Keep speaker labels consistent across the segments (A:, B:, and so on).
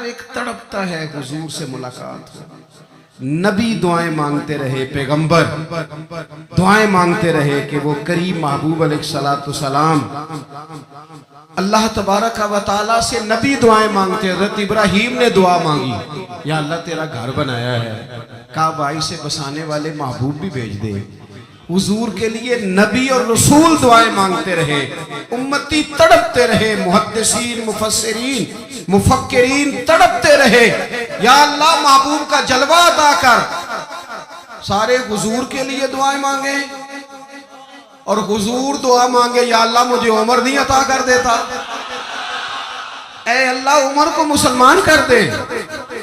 A: एक तड़पता है हुजूर से मुलाकात हो। नबी दुआएं मांगते रहे, पैगंबर दुआएं मांगते रहे कि वो करीम महबूब अलैहिस्सलातु सलाम अल्लाह तबारक व तआला से नबी दुआएं मांगते। हज़रत इब्राहीम ने दुआ मांगी, या अल्लाह तेरा घर बनाया है, काबा से बसाने वाले महबूब भी भेज दे। हुजूर के लिए नबी और रसूल दुआएं मांगते रहे, उम्मती तड़पते रहे, मुहद्दिसीन मुफस्सिरीन मुफक्किरीन तड़पते रहे, या अल्लाह महबूब का जलवा अता कर। सारे हुजूर के लिए दुआएं मांगे और हुजूर दुआ मांगे, या अल्लाह मुझे उमर नहीं अता कर देता, ऐ अल्लाह उमर को मुसलमान कर दे,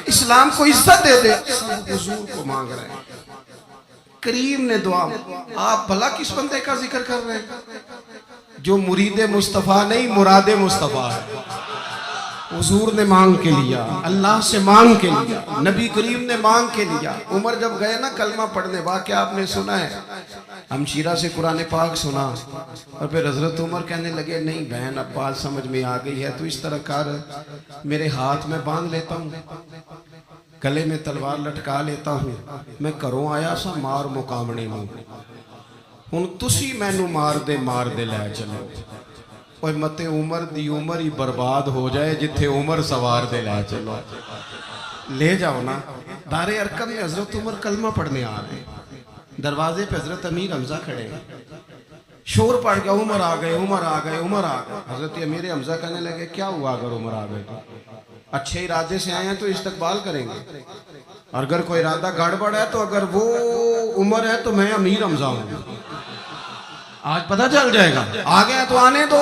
A: इस्लाम को इज्जत दे दे। सब हुजूर को मांग रहे हैं। करीम ने दुआ, आप भला किस बंदे का जिक्र कर रहे हैं जो मुरीदे मुस्तफ़ा नहीं मुरादे मुस्तफ़ा है। हुजूर ने मांग के लिया, अल्लाह से मांग के लिया, नबी करीम ने मांग के लिया। उमर जब गए ना कलमा पढ़ने, वाक़या आपने सुना है, हमशीरा से कुरान पाक सुना और फिर हजरत उमर कहने लगे, नहीं बहन अब बात समझ में आ गई है, तो इस तरह कर, मेरे हाथ में बांध लेता हूँ, गले में तलवार लटका लेता हूँ, मैं घरों आया सा मार मुकामने में, हुण तुसी मैनू मार दे लै चलो। और मते उमर दी उमर ही बर्बाद हो जाए, जिथे उमर सवार दे लै चलो, ले जाओ ना। दारे अरकम में हजरत उमर कलमा पढ़ने आ रहे, दरवाजे पे हजरत अमीर हमजा खड़े, शोर पड़ गया, उमर आ गए उमर आ गए उमर आ गए। हजरत अमीर हमजा कहने लगे, क्या हुआ अगर उमर आ गए तो? अच्छे इरादे से आए हैं तो इस्तकबाल करेंगे, और अगर कोई इरादा गड़बड़ है तो अगर वो उमर है तो मैं अमीर हमजा हूं, आज पता चल जाएगा। आ गया तो आने दो।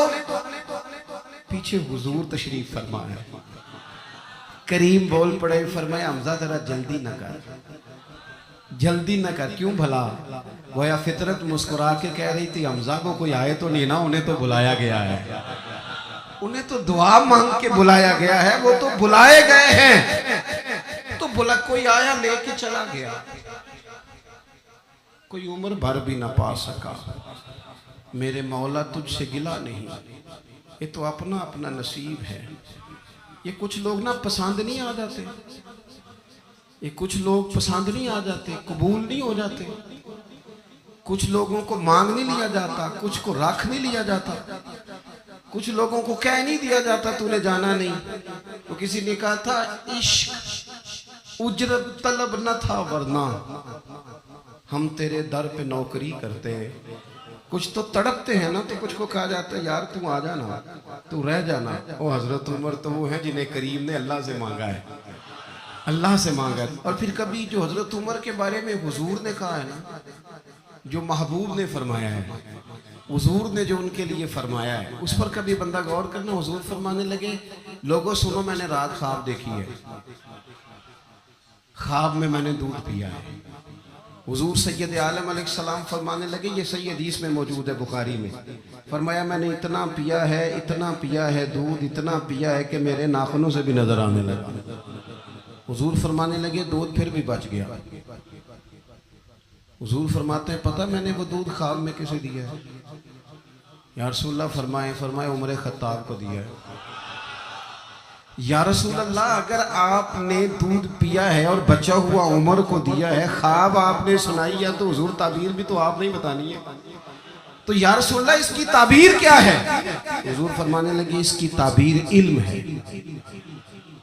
A: पीछे हुजूर तशरीफ फरमा है, करीम बोल पड़े, फरमाया हमजा जरा जल्दी न कर, जल्दी न कर। क्यों भला? गोया फितरत मुस्कुरा के कह रही थी, हमजा को कोई आए तो नहीं ना, उन्हें तो बुलाया गया है, उन्हें तो दुआ मांग के बुलाया गया है, वो तो बुलाए गए हैं, तो बुला कोई आया लेके चला गया, कोई उम्र भर भी ना पा सका। मेरे मौला तुझसे गिला नहीं, ये तो अपना अपना नसीब है। ये कुछ लोग ना पसंद नहीं आ जाते, ये कुछ लोग पसंद नहीं आ जाते, कबूल नहीं हो जाते। कुछ लोगों को मांग नहीं लिया जाता, कुछ को रख नहीं लिया जाता, कुछ लोगों को कह नहीं दिया जाता तूने जाना नहीं। तो किसी ने कहा था, इश्क उजरत तलब न था, वरना हम तेरे दर पे नौकरी करते। कुछ तो तड़पते हैं ना, तो कुछ को कहा जाता है, यार तू आ जाना, तू रह जाना। ओ हजरत उमर तो वो है जिन्हें करीम ने अल्लाह से मांगा है, अल्लाह से मांगा है। और फिर कभी जो हजरत उमर के बारे में हुजूर ने कहा है ना, जो महबूब ने फरमाया है, हुजूर ने जो उनके लिए फरमाया है, उस पर कभी बंदा गौर करना। हुजूर फरमाने लगे, लोगों सुनो, मैंने रात ख्वाब देखी है, ख्वाब में मैंने दूध पिया है। हुजूर सैयद आलम अलैहिस्सलाम फरमाने लगे, ये सही हदीस में मौजूद है बुखारी में, फरमाया मैंने इतना पिया है दूध, इतना पिया है कि मेरे नाखूनों से भी नजर आने लगा। हुजूर फरमाने लगे, दूध फिर भी बच गया। हुजूर फरमाते हैं, पता मैंने वो दूध ख्वाब में किसे दिया है? या रसूलल्लाह फरमाए उमर खत्ताब को दिया है। या रसूलल्लाह, अगर आपने दूध पिया है और बचा हुआ उमर को दिया है, ख्वाब आपने सुनाई है, तो हुजूर ताबीर भी तो आपने ही बतानी है। तो या रसूलल्लाह इसकी ताबीर क्या है? हुजूर फरमाने लगे, इसकी ताबीर इल्म है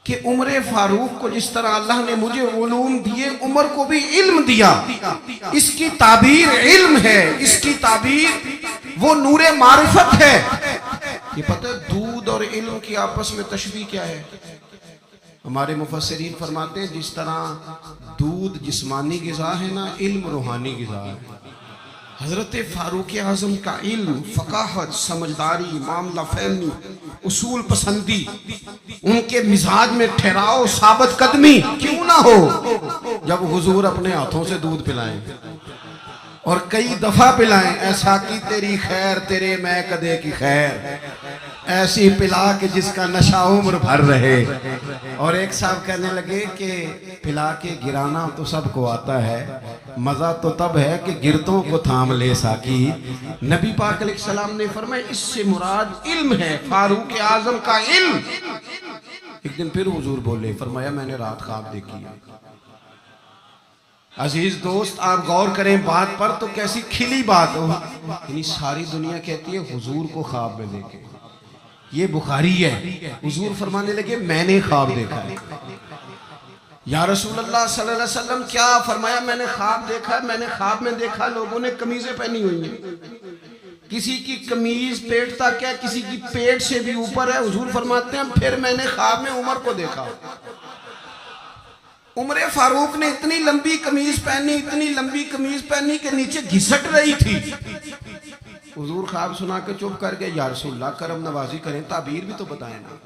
A: कि उमर फारूक को जिस तरह अल्लाह ने मुझे उलूम दिए, उमर को भी इल्म दिया। इसकी ताबीर इल्म है, इसकी ताबीर वो नूरे मारिफत है। ये पता है दूध और इल्म की आपस में तशबीह क्या है? हमारे मुफस्सिरीन फरमाते हैं, जिस तरह दूध जिस्मानी गिज़ा है ना, इल्म रूहानी गिज़ा है। हजरत फारूक आज़म का इल्म, फ़क़ाहत, समझदारी, मामला फहमी, उसूल पसंदी, उनके मिजाज में ठहराव, साबित कदमी क्यों ना हो, जब हुजूर अपने हाथों से दूध पिलाएं और कई दफा पिलाएं, ऐसा की तेरी खैर तेरे मैं कदे की खैर, ऐसी पिला के जिसका नशा उम्र भर रहे। और एक साहब कहने लगे कि पिला के गिराना तो सबको आता है, मजा तो तब है कि गिरतों को थाम ले साकी। नबी पाक अलैहिस्सलाम ने फरमाया, इससे मुराद इल्म है, फारूक आजम का इल्म। एक दिन फिर हुजूर बोले, फरमाया मैंने रात ख्वाब देखी है। अजीज दोस्त, आप गौर करें बात पर, तो कैसी खिली बात हो। यानी सारी दुनिया कहती है हुजूर को ख्वाब में देखे। ये बुखारी है। हुजूर फरमाने लगे मैंने ख्वाब देखा है। या रसूल अल्लाह सल्लल्लाहु अलैहि वसल्लम क्या? फरमाया मैंने ख्वाब देखा। मैंने ख्वाब में देखा लोगों ने कमीजें पहनी हुई हैं, किसी की कमीज पेट तक है, किसी की पेट से भी ऊपर है। हुजूर फरमाते हैं फिर मैंने ख्वाब में उमर को देखा। उमर फारूक ने इतनी लंबी कमीज पहनी, इतनी लंबी कमीज पहनी कि नीचे घिसट रही थी। हुजूर ख्वाब सुना के चुप कर गए। या रसूलल्लाह करम नवाजी करें, ताबीर भी तो बताए ना।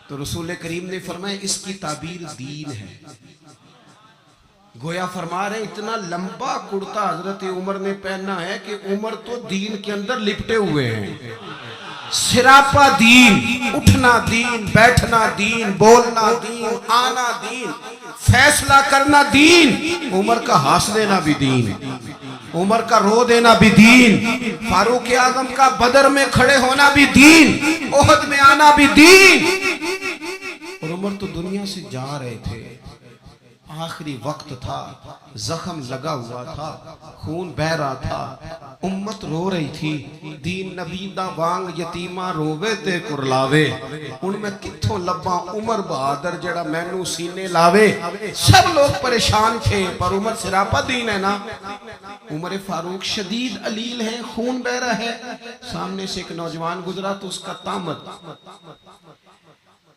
A: तो रसूल करीम ने फरमाया इसकी ताबीर दीन है। गोया फरमा रहे इतना लंबा कुर्ता हजरत उमर ने पहना है कि उमर तो दीन के अंदर लिपटे हुए हैं। सिरापा दीन, उठना दीन, बैठना दीन, बोलना दीन, आना दीन, फैसला करना दीन। उमर का हंस देना भी दीन, उमर का रो देना भी दीन, फारूक आजम का बदर में खड़े होना भी दीन, ओहद में आना भी दीन। और उमर तो दुनिया से जा रहे थे, आखिरी वक्त था, जख्म लगा हुआ था, खून बह रहा था, उम्मत रो रही थी। दीन नबी दा वांग यतीमा रोवे ते कुरलावे, उनमें किथों लब्बा उमर बहादुर जड़ा मैनू सीने लावे। सब लोग परेशान थे, पर उमर सिरापा दीन है ना। उमर फारूक शदीद अलील है, खून बह रहा है। सामने से एक नौजवान गुजरा तो उसका तामत,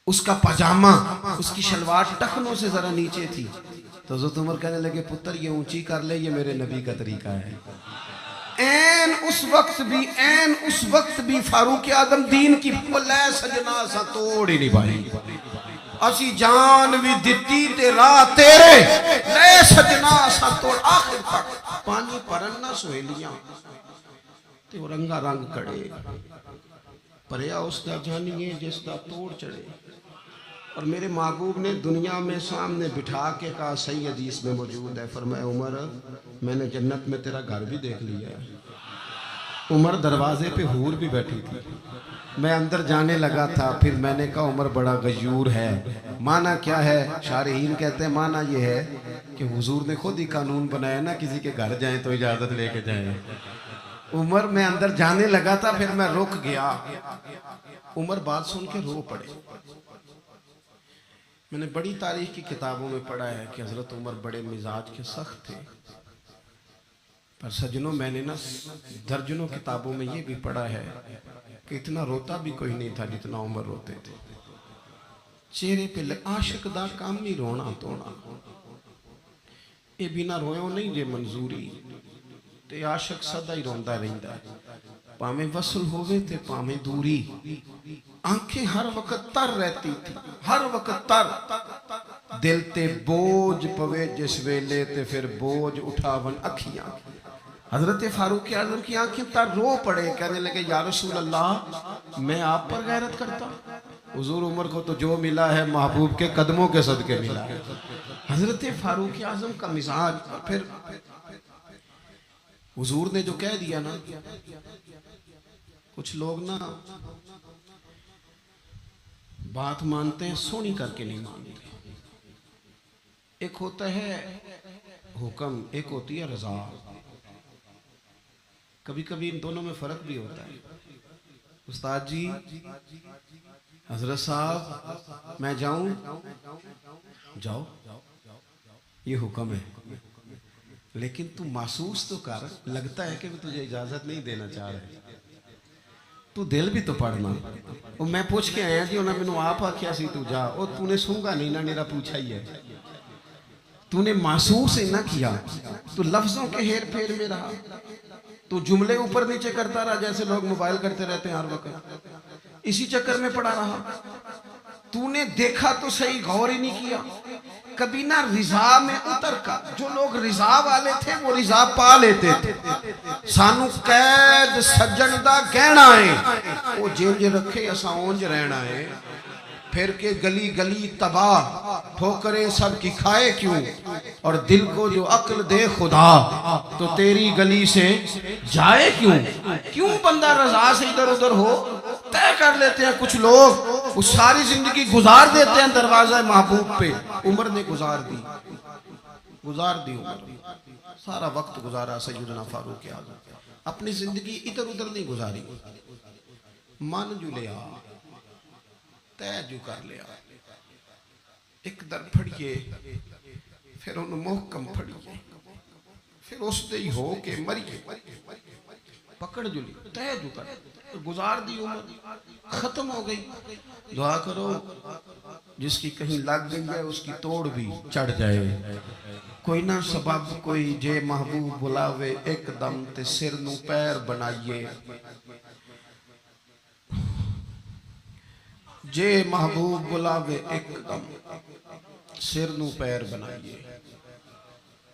A: उसका पजामा, उसकी शलवार टखनों से जरा नीचे थी। तो हज़रत उमर कहने लगे पुत्र ये ऊंची कर ले, ये मेरे नबी का तरीका है। ऐन उस वक्त भी फारूक आदम दीन की ले सजना सा तोड़ ही नहीं पाई। असी जान भी दिती ते राह तेरे ले सजना सा तोड़। आखिर तक पानी भरन ना सहेलियां ते रंगा रंग कड़े परया उसका जानिए जिसका तोड़ चढ़े। और मेरे महबूब ने दुनिया में सामने बिठा के कहा, सही हदीस में मौजूद है, फरमाया उमर मैंने जन्नत में तेरा घर भी देख लिया है। उमर दरवाजे पे हूर भी बैठी थी। मैं अंदर जाने लगा था, फिर मैंने कहा उमर बड़ा गयूर है। माना क्या है? शारहीन कहते हैं माना ये है कि हुजूर ने खुद ही कानून बनाया ना, किसी के घर जाए तो इजाजत लेके जाए। उमर मैं अंदर जाने लगा था, फिर मैं रुक गया। उमर बात सुन के रो पड़े। मैंने बड़ी तारीख की किताबों में पढ़ा है कि हजरत उमर बड़े मिजाज के सख्त थे, पर सजनों मैंने ना दर्जनों किताबों में ये भी पढ़ा है कि इतना रोता भी कोई नहीं था जितना उमर रोते थे। चेहरे पे आशिक दा काम नहीं रोना धोना, ये बिना रोयो नहीं जे मंजूरी, ते आशिक सदा ही रोंदा रहिंदा है, भावें वसल होवे ते भावें दूरी। आंखें हर वक्त तर रहती थी, हर वक्त तर। दिल ते बोझ पवे जिस वेले ते फिर बोझ उठावन अखियां। हजरत फारूक आजम की आंखें तर रो पड़े। कहने लगे या रसूल अल्लाह मैं आप पर गैरत करता। हुजूर उमर को तो जो मिला है महबूब के कदमों के सदके मिला है। हजरत फारूक आजम का मिजाज। फिर हुजूर ने जो कह दिया ना, कुछ लोग ना बात मानते हैं, सोनी करके नहीं मानते। एक होता है हुक्म, एक होती है रजा। कभी कभी इन दोनों में फर्क भी होता है। उस्ताद जी, हजरत साहब मैं जाऊं? जाओ, ये हुक्म है, लेकिन तू महसूस तो कर, लगता है कि मैं तुझे इजाजत नहीं देना चाह रहे। तू दिल भी तो पढ़ना। और मैं पूछ के आया जी, उन्हें मैनू आप आख्या सी तू जा, और तूने सूंगा नहीं ना, मेरा पूछा ही है। तूने महसूस ही ना किया, तू लफ्जों के हेर फेर में रहा, तू जुमले ऊपर नीचे करता रहा जैसे लोग मोबाइल करते रहते हैं हर वक्त, इसी चक्कर में पड़ा रहा। तूने देखा तो सही, गौर ही नहीं किया। कभी ना रिजा में उतर का, जो लोग रिजा वाले थे वो रिजा पा लेते थे। सानू कैद सज्जन दा कहना है, वो जिंज रखे असा उंज रहना है। फिर के गली गली तबाह, ठोकरें सब की खाए क्यों, और दिल को जो अक्ल दे खुदा, तो तेरी गली से जाए क्यों। क्यों बंदा रजा से इधर उधर हो, तय कर लेते हैं कुछ लोग वो सारी जिंदगी गुजार देते हैं दरवाजा महबूब पे। उमर ने गुजार दी उमर, सारा वक्त गुजारा सैयदना फारूक आज़म। अपनी जिंदगी इधर उधर नहीं गुजारी, मन जू लिया, तय जू कर लिया। एक दर फड़िए, फिर उन्हें मोहकम फड़िए, फिर उसदे ही हो के मरिए, पकड़ जुली, तय जू कर, गुजार दी उम्र, खत्म हो गई। दुआ करो जिसकी कहीं लग गई है उसकी तोड़ भी चढ़ जाए। कोई ना सबब कोई जे महबूब बुलावे एकदम ते सिर नू पैर बनाइए। जे महबूब बुलावे एकदम सिर नू पैर बनाइए।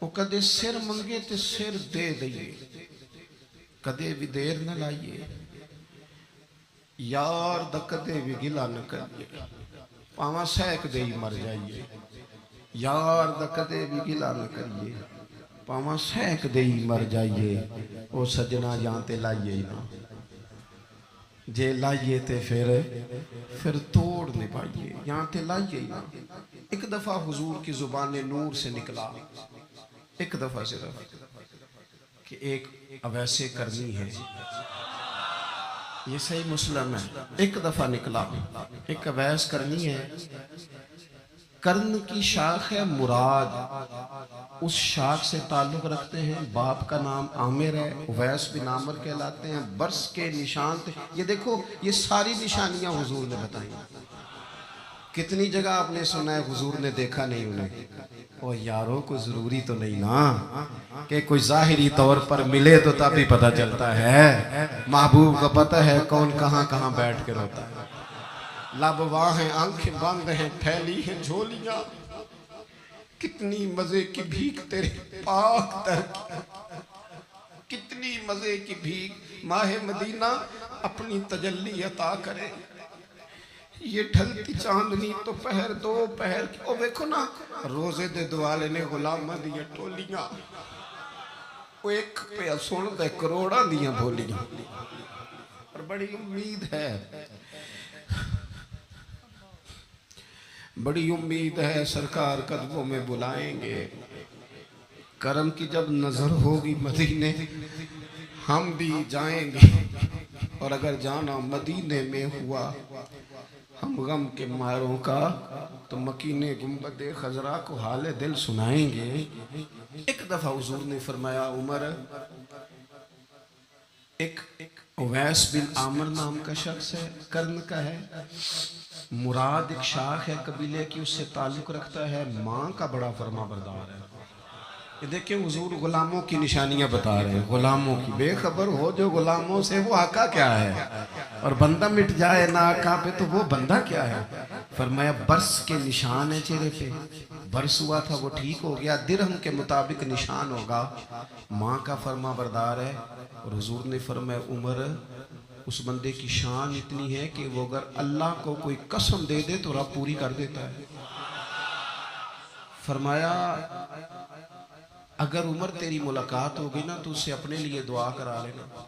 A: वो कदे सिर मंगे ते सिर दे दईए, कदे भी देर न लाइए। यार दा कदे भी गिला न करिए, पावा सहक दे ही मर जाइए। यार दा कदे भी गिला न करिए, पावा सहक दे ही मर जाइए। ओ सजना यहाँ ते लाइए ही ना, जे लाइए ते फिर तोड़ नहीं पाइए, यहाँ ते लाइए ही ना। एक दफा हुजूर की जुबान नूर से निकला, एक दफा सिर्फ, कि एक अवैसे करनी है, ये सही मुस्लिम है। एक दफा निकला, एक अवैस करनी है। कर्ण की शाख है मुराद, उस शाख से ताल्लुक रखते हैं। बाप का नाम आमिर है, उवैस बिन आमिर कहलाते हैं। बर्स के निशान थे। ये देखो, ये सारी निशानियां हुजूर ने बताई। कितनी जगह आपने सुना है हुजूर ने देखा नहीं उन्हें। ओ यारों, को जरूरी तो नहीं ना कि कोई जाहिरी तौर पर मिले तो तभी पता चलता है। महबूब को पता है कौन कहाँ कहाँ बैठ के रोता है। लब वहाँ हैं, आंखें बंद हैं, फैली हैं झोलियां। कितनी मजे की भीख तेरे पाक दर की, कितनी मजे की भीख। माहे मदीना अपनी तजल्ली अता करे। ये ढलती चांदनी तो पहर दो पहर की। ओ देखो ना, रोजे दे दुआले ने गुलामा दिया टोलियां, वो एक पे सुन दे करोड़ा दिया बोलियां। और बड़ी उम्मीद है, बड़ी उम्मीद है सरकार कदमों में बुलाएंगे। करम की जब नजर होगी मदीने, हम भी जाएंगे। और अगर जाना मदीने में हुआ हम गम के मारों का, तो मकीने गुंबदे खजरा को हाले दिल सुनाएंगे। एक दफा हुजूर ने फरमाया, उमर, एक उवैस बिन आमिर नाम का शख्स है, कर्ण का है। मुराद एक शाख है कबीले की, उससे ताल्लुक रखता है। माँ का बड़ा फरमा बरदार है। ये देखिए हुजूर गुलामों की निशानियां बता रहे हैं। गुलामों की, बेखबर हो जो गुलामों से, वो आका क्या है। और बंदा मिट जाए ना आका पे, तो वो बंदा क्या है। फरमाया बरस के निशान है चेहरे पे। बरस हुआ था वो ठीक हो गया, दिरहम के मुताबिक निशान होगा। माँ का फरमा बरदार है। और हुजूर ने फरमाया, उमर, उस बंदे की शान इतनी है कि वो अगर अल्लाह को कोई कसम दे दे तो रब पूरी कर देता है। फरमाया अगर उमर तेरी मुलाकात होगी ना तो उससे अपने लिए दुआ करा लेना।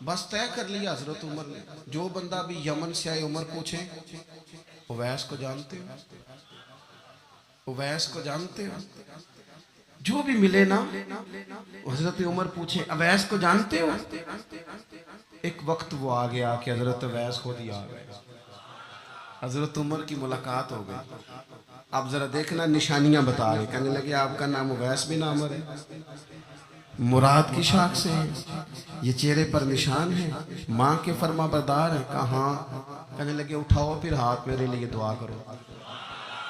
A: बस तय कर लिया हजरत उमर ने। जो बंदा भी यमन से आए, उमर पूछे, उवैस को जानते हो? उवैस को जानते हो? जो भी मिले ना, हजरत उमर पूछे, अवैस को जानते हो? एक वक्त वो आ गया कि हजरत अवैस खुद ही आ गए। हजरत उमर की मुलाकात हो गई। अब जरा देखना, निशानियां बता रहे। कहने लगे, आपका नाम उवैस बिन आमिर है, मुराद की शाख से है, ये चेहरे पर निशान है, माँ के फरमा बरदार है। कहा? कहने लगे, उठाओ फिर हाथ, मेरे लिए दुआ करो।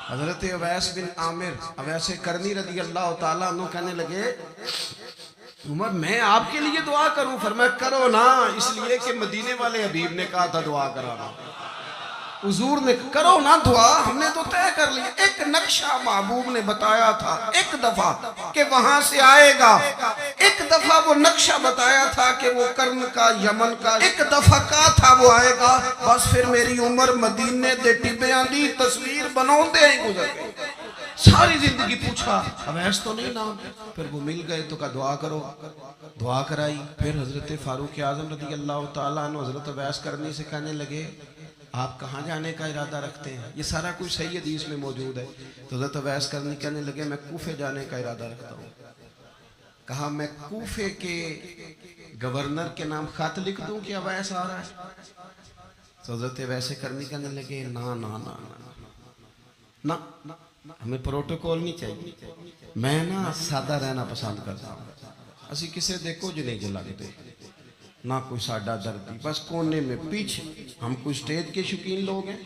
A: हजरत उवैस बिन आमिर, अवैस करनी रज़ी अल्लाह ताला अन्हु कहने लगे, उमर मैं आपके लिए दुआ करूं? फरमाया करो ना, इसलिए कि मदीने वाले हबीब ने कहा था दुआ कराना। हुजूर ने करो ना दुआ, हमने तो तय कर लिया। एक नक्शा महबूब ने बताया था एक दफा कि वहां से आएगा। एक दफा वो नक्शा बताया था कि वो कर्ण का, यमन का। एक दफा कहा था वो आएगा। बस फिर मेरी उम्र मदीने दे टिब्बियां दी तस्वीर बनाते ही गुजर गई। सारी जिंदगी पूछा, अवैस तो नहीं नाम। फिर वो मिल गए तो कहा दुआ करो। दुआ कराई। फिर हजरत फारूक आजम रज़ी अल्लाह तआला अन्हु हजरत अवैस करनी से कहने लगे, आप कहाँ जाने का इरादा रखते हैं? ये सारा कुछ सही हदीस में मौजूद है। तो हज़रत अवैस करने कहने लगे मैं कूफे जाने का इरादा रखता हूँ। कहा मैं कूफे के गवर्नर के नाम खत लिख दूं कि अवैस आ रहा है? तो हज़रत अवैस करनी कहने लगे ना ना ना ना ना, हमें प्रोटोकॉल नहीं चाहिए, मैं ना सादा रहना पसंद करता हूँ। असी किसी दे कुछ नहीं जलाते, ना कोई साडा दर्दी, बस कोने में पीछे। हम कोई स्टेज के शौकीन लोग हैं,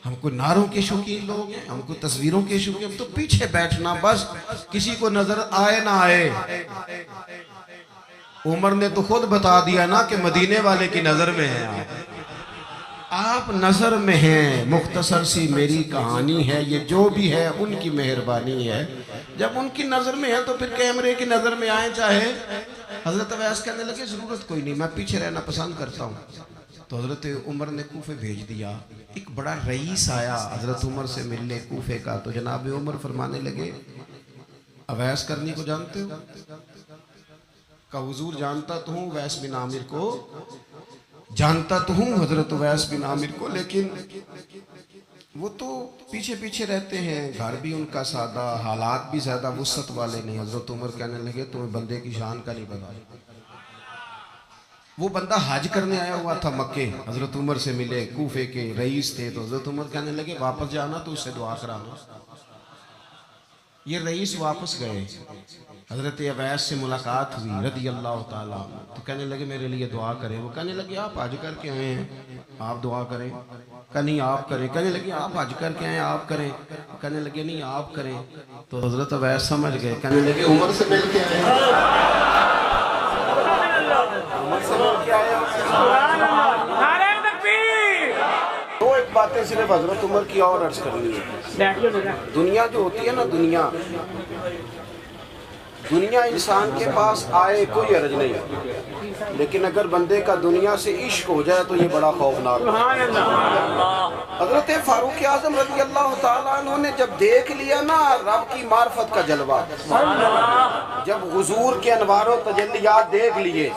A: हम कोई नारों के शौकीन लोग हैं, हम कोई तस्वीरों के शौकीन, हम तो पीछे बैठना बस, किसी को नजर आए ना आए। उमर ने तो खुद बता दिया ना कि मदीने वाले की नजर में है आप नजर में हैं। मुख्तसर सी मेरी कहानी है, ये जो भी है उनकी मेहरबानी है। जब उनकी नजर में है तो फिर कैमरे की नजर में आए चाहे। हजरत अवैस कहने लगे जरूरत कोई नहीं, मैं पीछे रहना पसंद करता हूँ। तो हजरत उमर ने कूफे भेज दिया। एक बड़ा रईस आया हजरत उमर से मिलने कूफे का। तो जनाब उमर फरमाने लगे अवैस करनी को जानते हो? का हुजूर जानता तो हूँ अवैस बिन आमिर को, जानता तो हूँ हजरत अवैस बिन आमिर को, लेकिन वो तो पीछे पीछे रहते हैं, घर भी उनका सादा, हालात भी ज्यादा वुसत वाले नहीं। हजरत उमर कहने लगे तुम्हें बंदे की शान का नहीं पता। वो बंदा हज करने आया हुआ था मक्के, हजरत उमर से मिले, कूफे के रईस थे। तो हजरत उमर कहने लगे वापस जाना तो उससे दुआ कराना। ये रईस वापस गए, हजरत अवैस से मुलाकात हुई रदी अल्लाह ताला। तो कहने लगे मेरे लिए दुआ करें। वो कहने लगे आप हज करके आए हैं, आप दुआ करें। कहा नहीं आप करें। कहने लगे आप हज करके आए आप करें। कहने लगे नहीं आप करें। तो हजरत अवैस समझ गए, कहने लगे उमर से मिल के आए, उमर से मिल के आए। तो एक बातें सिर्फ हजरत उमर की और अर्ज करनी है। दुनिया जो होती है ना, दुनिया इंसान के पास आए कोई अर्ज नहीं, लेकिन अगर बंदे का दुनिया से इश्क हो जाए तो ये बड़ा खौफनाक है। हजरत फारूक आजम रज़ी अल्लाह ताला अन्हु ने जब देख लिया ना रब की मार्फत का जलवा, जब हुजूर के अनवार और तजल्लियात देख लिए,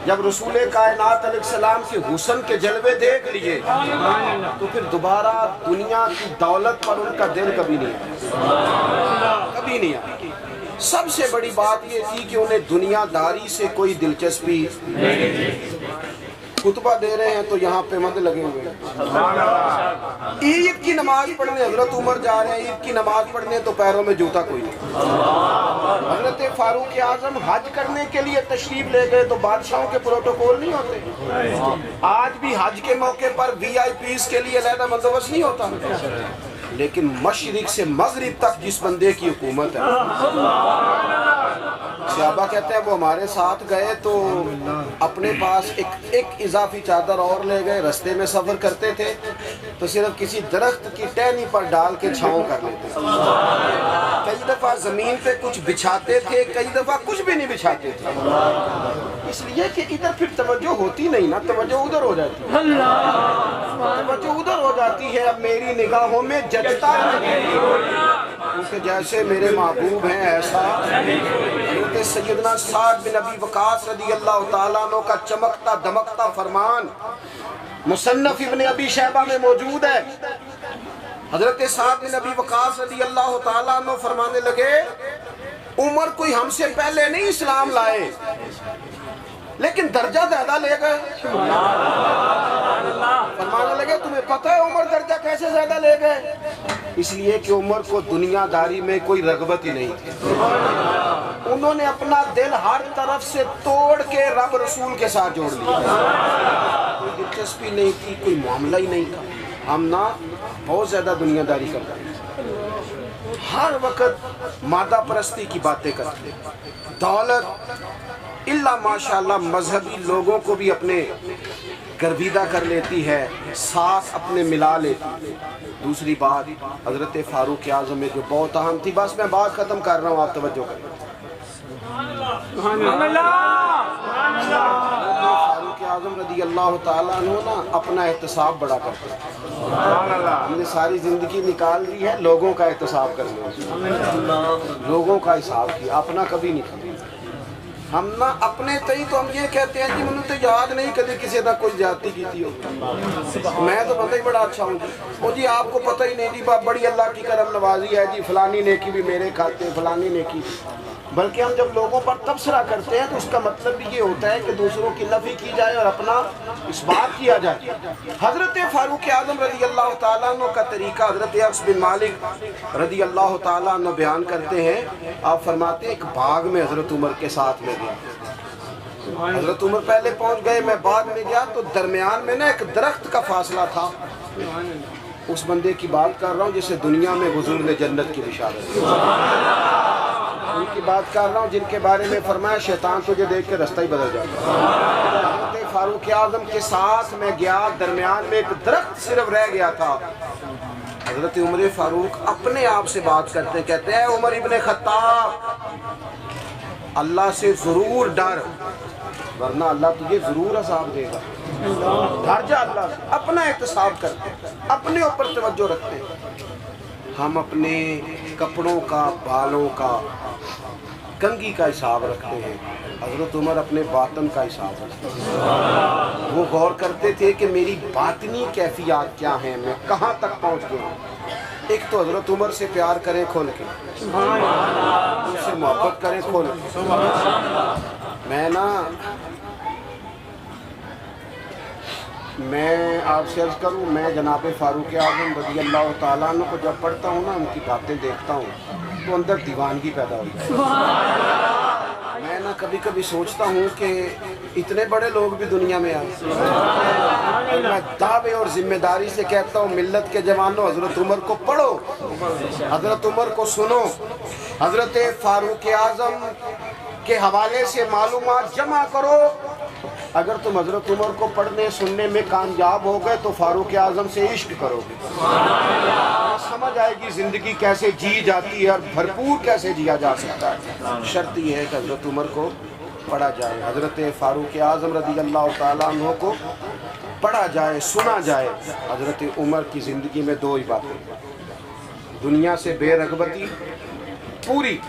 A: जब रसूल कायनात अलैहिस्सलाम के हुस्न के जलवे देख लिए, तो फिर दोबारा दुनिया की दौलत पर उनका दिल कभी नहीं आया। सबसे बड़ी बात ये थी कि उन्हें दुनियादारी से कोई दिलचस्पी नहीं। खुतबा दे रहे हैं तो यहाँ पे मत लगे हुए। ईद की नमाज पढ़ने हजरत उमर जा रहे हैं, ईद की नमाज पढ़ने तो पैरों में जूता कोई नहीं। हजरत फारूक आजम हज करने के लिए तशरीफ ले गए तो बादशाहों के प्रोटोकॉल नहीं होते। आज भी हज के मौके पर VIPs के लिए अलग बंदोबस्त नहीं होता, लेकिन मशरिक से मगरिब तक जिस बंदे की हुकूमत है, सहाबा कहते हैं वो हमारे साथ गए तो अपने पास एक इजाफी चादर और ले गए। रास्ते में सफर करते थे तो सिर्फ किसी दरख्त की टहनी पर डाल के छांव कर लेते थे। कई दफा जमीन पे कुछ बिछाते थे, कई दफा कुछ भी नहीं बिछाते थे, इसलिए कि इधर फिर तवज्जो होती नहीं ना, तवज्जो उधर हो जाती है, तवज्जो उधर हो जाती है। अब मेरी निगाहों में जचता क्योंकि जैसे मेरे महबूब हैं ऐसा। सैयदना साद बिन अबी वकास रज़ी अल्लाह ताला अन्हु का चमकता दमकता फरमान मुसन्नफ इब्न अबी शैबा में मौजूद है। हजरत साद बिन अबी वकास रज़ी अल्लाह ताला अन्हु फरमाने लगे उमर कोई हमसे पहले नहीं इस्लाम लाए, लेकिन दर्जा ज्यादा ले गए। फरमाने लगे तुम्हें पता है उमर दर्जा कैसे ज्यादा ले गए? इसलिए कि उमर को दुनियादारी में कोई रगबत ही नहीं थी। उन्होंने अपना दिल हर तरफ से तोड़ के रब रसूल के साथ जोड़ लिया। कोई दिलचस्पी नहीं थी, कोई मामला ही नहीं था। हम ना बहुत ज्यादा दुनियादारी करते हैं, हर वक्त मादा परस्ती की बातें करते, दौलत इल्ला माशाअल्लाह मजहबी लोगों को भी अपने गर्विदा कर लेती है, साथ अपने मिला लेती। दूसरी बात हजरत फारूक आजम में जो बहुत अहम थी, बस मैं बात खत्म कर रहा हूँ, आप तवज्जो करें। फारूक आजम रज़ी अल्लाह ताला अन्हु ना अपना एहतसाब बड़ा करते हैं। हमने सारी जिंदगी निकाल दी है लोगों का एहतसाब करने, लोगों का हिसाब किया, अपना कभी नहीं किया। हम ना अपने तई तो हम ये कहते हैं कि मैंने तो याद नहीं कभी किसी का कोई ज्यादती की थी हो। मैं तो बंदा ही बड़ा अच्छा हूँ जी। वो जी आपको पता ही नहीं जी, बड़ी अल्लाह की करम नवाजी है जी, फलानी नेकी भी मेरे खाते, फलानी नेकी। बल्कि हम जब लोगों पर तबसरा करते हैं तो उसका मतलब भी ये होता है कि दूसरों की नफ़ी की जाए और अपना इस्बात किया जाए। हज़रत फारूक आज़म रज़ी अल्लाह तआला अन्हु का तरीका हज़रत अनस बिन मालिक रज़ी अल्लाह तआला अन्हु बयान करते हैं। आप फरमाते हैं एक बाग में हज़रत उमर के साथ में गया। हज़रत उमर पहले पहुंच गए, मैं बाद में गया तो दरमियान में ना एक दरख्त का फासला था। उस बंदे की बात कर रहा हूँ जिसे दुनिया में हुजूर ने जन्नत की बिशारत दी। उनकी बात कर रहा हूँ जिनके बारे में फरमाया शैतान तुझे देख के रास्ता ही बदल जाता है। फारूक आज़म के साथ मैं गया, दरमियान में एक दरख्त सिर्फ रह गया था। हजरत उमर फारूक अपने आप से बात करते हैं, कहते हैं उमर इब्ने खत्ताब, अल्लाह से जरूर डर वरना अल्लाह तुझे जरूर अज़ाब देगा। डर जा अल्लाह से। अपना एहतसाब करते हैं, अपने ऊपर तवज्जो रखते हैं। हम अपने कपड़ों का, बालों का, कंघी का हिसाब रखते हैं। हज़रत उमर अपने बातन का हिसाब रखते हैं। वो गौर करते थे कि मेरी बातनी कैफियत क्या है, मैं कहाँ तक पहुँच गया। एक तो हज़रत उमर से प्यार करें खोल के, उनसे मोहब्बत करें खोल के। मैं आपसे अर्ज़ करूँ, मैं जनाब फारूक आज़म रज़ी अल्लाह तआला अन्हु को जब पढ़ता हूँ ना, उनकी बातें देखता हूँ तो अंदर दीवानगी पैदा होती है। मैं ना कभी कभी सोचता हूँ कि इतने बड़े लोग भी दुनिया में आए। मैं दावे और जिम्मेदारी से कहता हूँ मिल्लत के जवानों, हज़रत उमर को पढ़ो, हज़रत उमर को सुनो, हज़रत फारूक आज़म के हवाले से मालूमात जमा करो। अगर तुम हज़रत उमर को पढ़ने सुनने में कामयाब हो गए तो फारूक आज़म से इश्क करोगे, समझ आएगी ज़िंदगी कैसे जी जाती है और भरपूर कैसे जिया जा सकता है। शर्त यह है कि हज़रत उमर को पढ़ा जाए, हज़रत फारूक आज़म रज़ी अल्लाह तआला अन्हु को पढ़ा जाए, सुना जाए। हज़रत उमर की ज़िंदगी में दो ही बातें, दुनिया से बेरग़बती पूरी,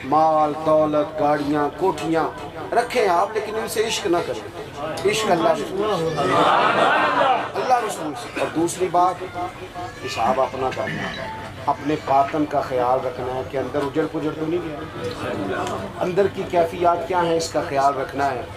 A: माल दौलत गाड़ियाँ कोठियाँ रखें आप, लेकिन इनसे इश्क ना करें। इश्क अल्लाह रसूल से। और दूसरी बात, हिसाब अपना करना, अपने पातन का ख्याल रखना है कि अंदर उजड़ पुजड़ तो नहीं गया, अंदर की कैफियत क्या है इसका ख्याल रखना है।